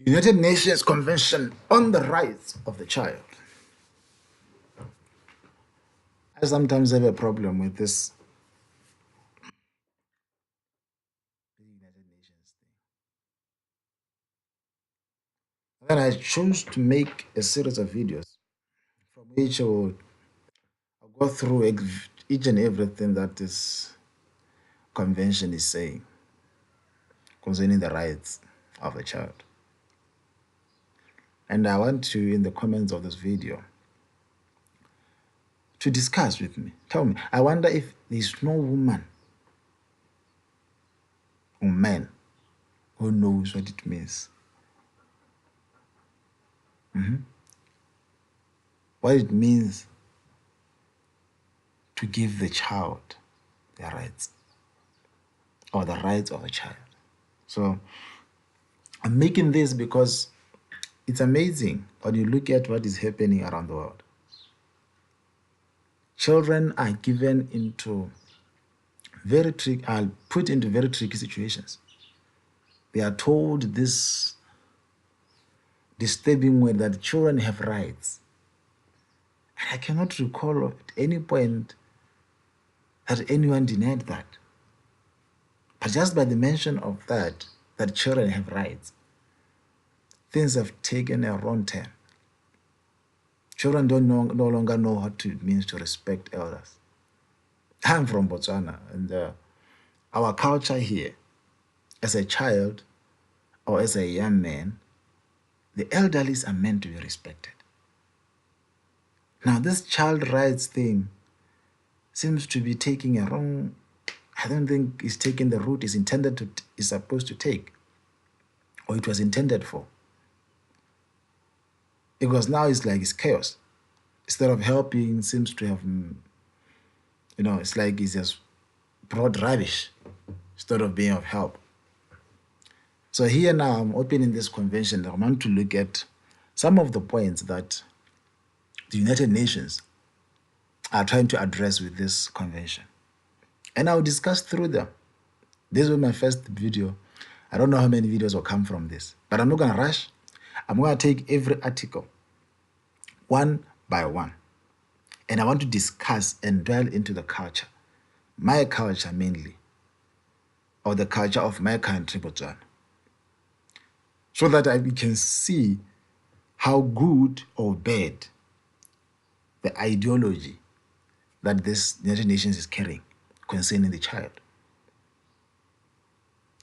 United Nations Convention on the Rights of the Child. I sometimes have a problem with this United Nations thing. Then I chose to make a series of videos from which I'll go through each and everything that this convention is saying concerning the rights of the child. And I want to, in the comments of this video, to discuss with me. Tell me, I wonder if there's no woman or man who knows what it means. What it means to give the child their rights, or the rights of a child. So I'm making this because it's amazing when you look at what is happening around the world. Children are given into put into very tricky situations. They are told this disturbing word that children have rights. And I cannot recall at any point that anyone denied that. But just by the mention of that children have rights, things have taken a wrong turn. Children no longer know what it means to respect elders. I'm from Botswana, and our culture here, as a child or as a young man, the elderly are meant to be respected. Now, this child rights thing seems to be taking a wrong, I don't think it's taking the route is supposed to take, or it was intended for. Because now it's like it's chaos. Instead of helping, seems to have, it's like it's just brought rubbish instead of being of help. So here now I'm opening this convention. I want to look at some of the points that the United Nations are trying to address with this convention. And I'll discuss through them. This was my first video. I don't know how many videos will come from this, but I'm not going to rush. I'm going to take every article one by one. And I want to discuss and dwell into the culture, my culture mainly, or the culture of my country, Botswana, so that we can see how good or bad the ideology that this United Nations is carrying concerning the child.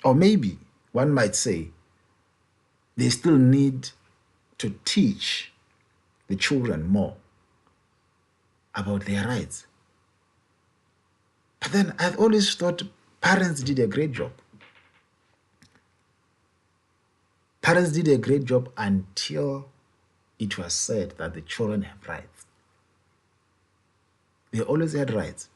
Or maybe one might say they still need to teach the children more about their rights. But then I've always thought parents did a great job. Parents did a great job until it was said that the children have rights. They always had rights.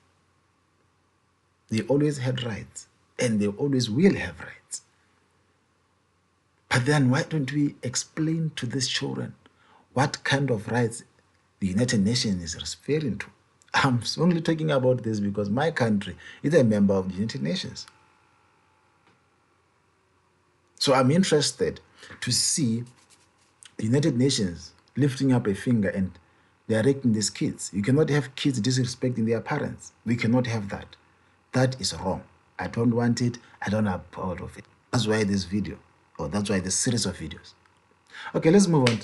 They always had rights, and they always will have rights. But then why don't we explain to these children what kind of rights the United Nations is referring to? I'm only talking about this because my country is a member of the United Nations. So I'm interested to see the United Nations lifting up a finger and directing these kids. You cannot have kids disrespecting their parents. We cannot have that. That is wrong. I don't want it. I don't have part of it. That's why this video, or that's why this series of videos. Okay, let's move on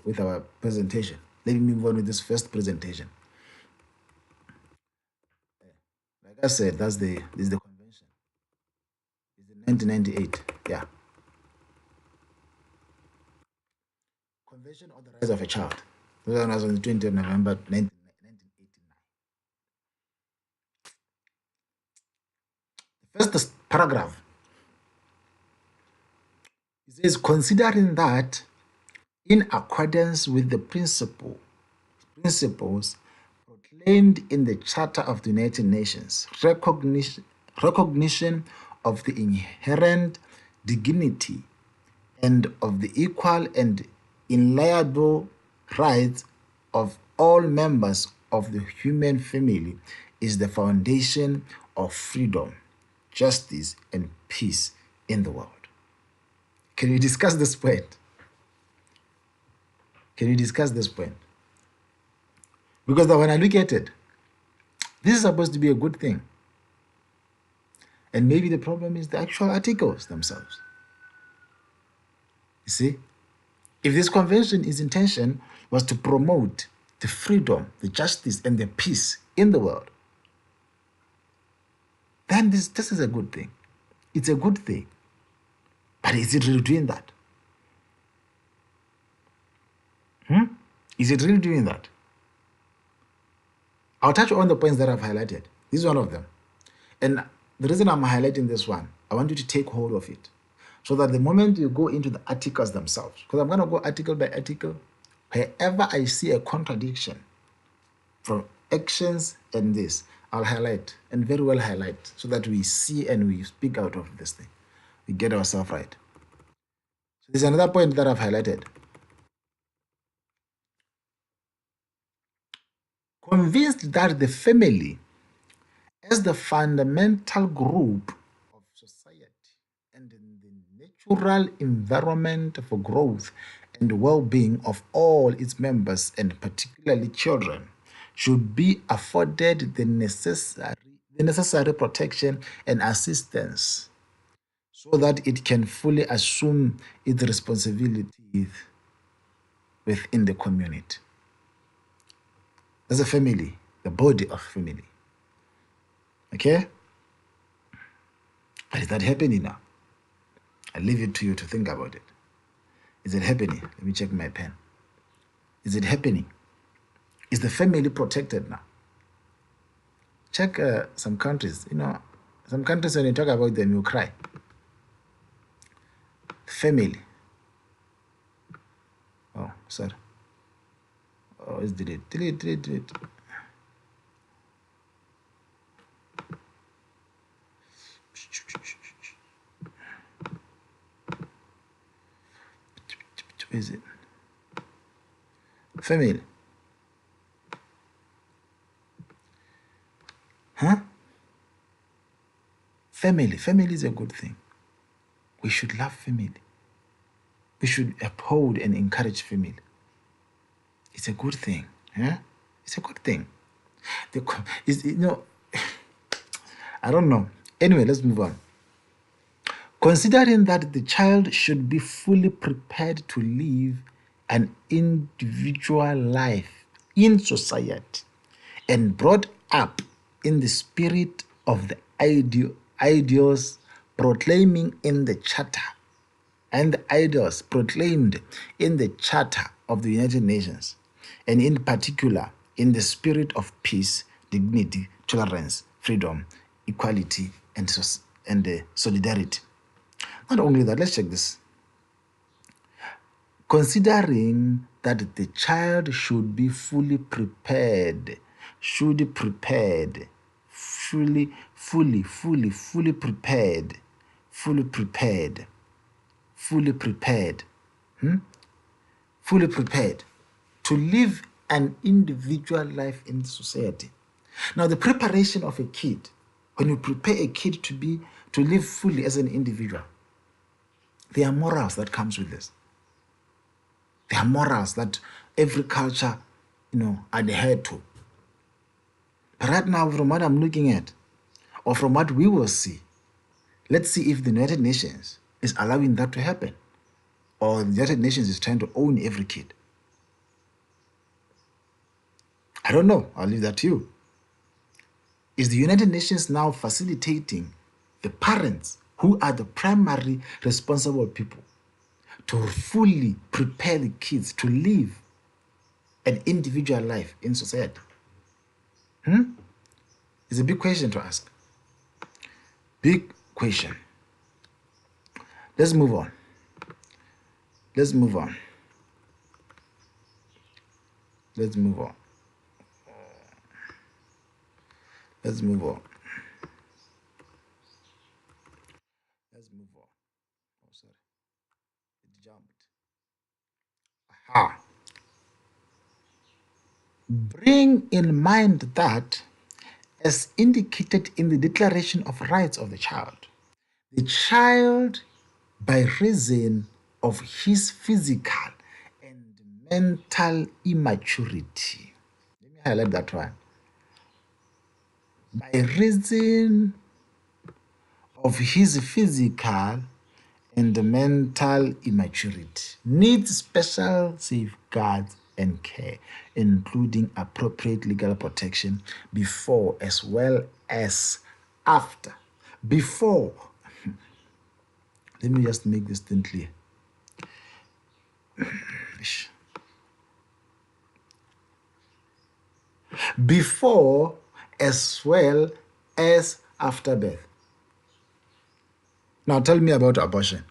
with our presentation. Let me move on with this first presentation. Like I said, this is the convention. It's in 1998. Yeah. Convention on the Rights of a Child. This one was on the 20th of November 1989. The first paragraph, it says, considering that in accordance with the principles proclaimed in the Charter of the United Nations, recognition of the inherent dignity and of the equal and inalienable rights of all members of the human family is the foundation of freedom, justice, and peace in the world. Can we discuss this point? Can we discuss this point? Because when I look at it, this is supposed to be a good thing. And maybe the problem is the actual articles themselves. You see? If this convention, its intention was to promote the freedom, the justice, and the peace in the world, then this is a good thing. It's a good thing. But is it really doing that? Is it really doing that? I'll touch on the points that I've highlighted. This is one of them. And the reason I'm highlighting this one, I want you to take hold of it. So that the moment you go into the articles themselves, because I'm going to go article by article, wherever I see a contradiction from actions and this, I'll highlight and very well highlight so that we see and we speak out of this thing. We get ourselves right. So there's another point that I've highlighted. Convinced that the family as the fundamental group of society and in the natural environment for growth and well-being of all its members and particularly children should be afforded the necessary protection and assistance so that it can fully assume its responsibilities within the community. As a family, the body of family. Okay? But is that happening now? I leave it to you to think about it. Is it happening? Let me check my pen. Is it happening? Is the family protected now? Check some countries. Some countries when you talk about them, you cry. Family. Oh, sorry. Oh, it's delete. Delete. Where is it? Family. Huh? Family. Family is a good thing. We should love family. We should uphold and encourage family. It's a good thing. Yeah? It's a good thing. I don't know. Anyway, let's move on. Considering that the child should be fully prepared to live an individual life in society and brought up in the spirit of the ideals proclaiming in the Charter and the ideals proclaimed in the Charter of the United Nations, and in particular in the spirit of peace, dignity, tolerance, freedom, equality, and solidarity. Not only that, let's check this. Considering that the child should be fully prepared, fully prepared, to live an individual life in society. Now, the preparation of a kid, when you prepare a kid to live fully as an individual, there are morals that comes with this. There are morals that every culture, adhere to. But right now, from what I'm looking at, or from what we will see, let's see if the United Nations is allowing that to happen, or the United Nations is trying to own every kid. I don't know. I'll leave that to you. Is the United Nations now facilitating the parents who are the primary responsible people to fully prepare the kids to live an individual life in society? It's a big question to ask. Big question. Let's move on. Let's move on. Let's move on. Let's move on. Let's move on. Oh, sorry. It jumped. Aha. Bring in mind that, as indicated in the Declaration of Rights of the Child, by reason of his physical and mental immaturity. Let me highlight that one. By reason of his physical and mental immaturity, needs special safeguards and care, including appropriate legal protection before as well as after. Before, let me just make this thing clear. Before as well as after birth. Now tell me about abortion.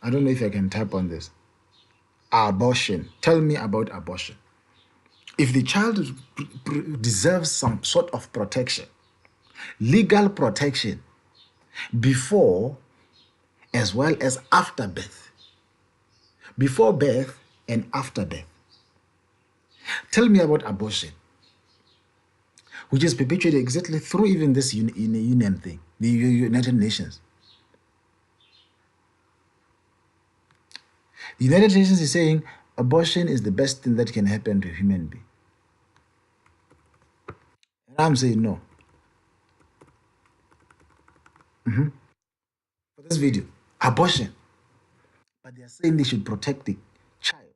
I don't know if I can type on this. Abortion. Tell me about abortion. If the child deserves some sort of protection, legal protection, before as well as after birth, before birth and after birth. Tell me about abortion, which is perpetuated exactly through even this union thing, the United Nations. The United Nations is saying abortion is the best thing that can happen to a human being. And I'm saying no. For this video, abortion. But they are saying they should protect the child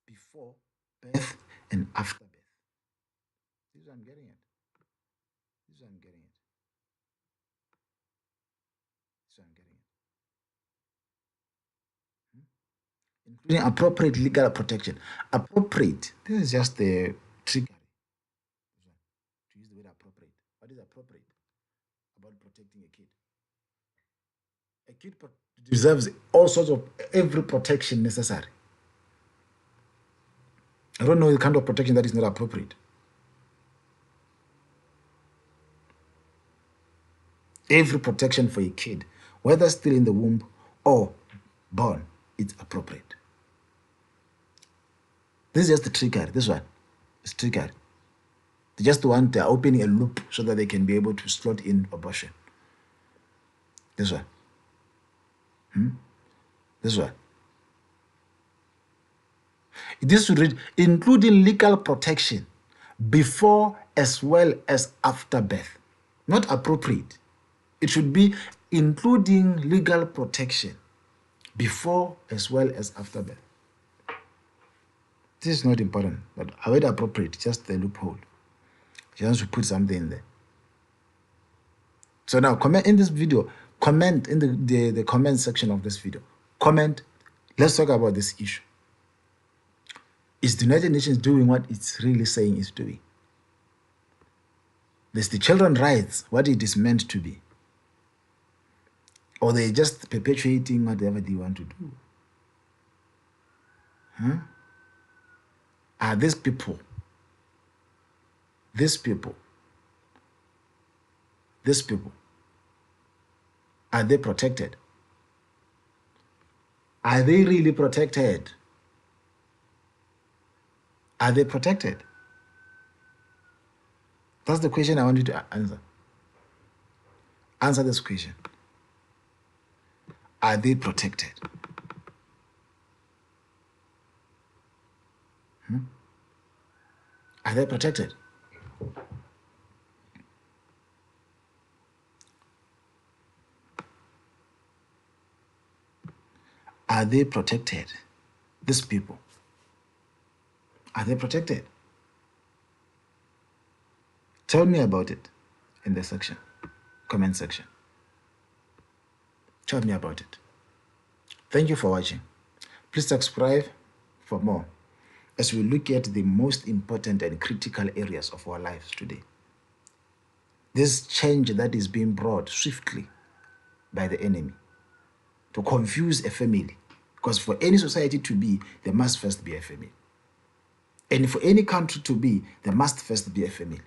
before birth and after birth. This is what I'm getting at. This is what I'm getting at. This is what I'm getting at. Including appropriate legal protection. Appropriate. This is just the trickery. To use the word appropriate. What is appropriate about protecting a kid? A kid deserves all sorts of every protection necessary. I don't know the kind of protection that is not appropriate. Every protection for a kid, whether still in the womb or born, it's appropriate. This is just the trickery. This one is trickery. They just want to open a loop so that they can be able to slot in abortion. This one. This one. This should read, including legal protection before as well as after birth. Not appropriate. It should be including legal protection before as well as after birth. This is not important, but I would appropriate, just the loophole. Just to put something in there. So now comment in this video, comment in the comment section of this video. Comment, let's talk about this issue. Is the United Nations doing what it's really saying it's doing? Is the children's rights what it is meant to be? Or they're just perpetuating whatever they want to do? Huh? Are these people, are they protected? Are they really protected? Are they protected? That's the question I want you to answer. Answer this question. Are they protected? Are they protected? Are they protected? These people. Are they protected? Tell me about it in the section, comment section. Tell me about it. Thank you for watching. Please subscribe for more as we look at the most important and critical areas of our lives today. This change that is being brought swiftly by the enemy to confuse a family. Because for any society to be, there must first be a family. And for any country to be, there must first be a family.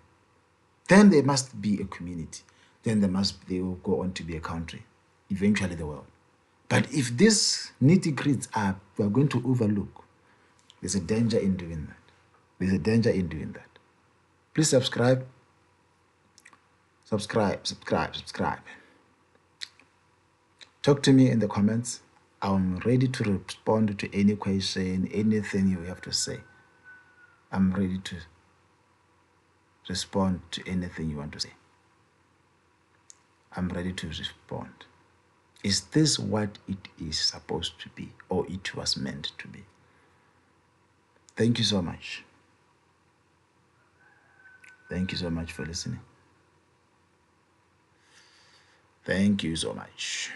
Then there must be a community. Then they will go on to be a country, eventually the world. But if these nitty-gritties we are going to overlook, there's a danger in doing that. There's a danger in doing that. Please subscribe. Subscribe. Talk to me in the comments. I'm ready to respond to any question, anything you have to say. I'm ready to respond to anything you want to say. I'm ready to respond. Is this what it is supposed to be, or it was meant to be? Thank you so much. Thank you so much for listening. Thank you so much.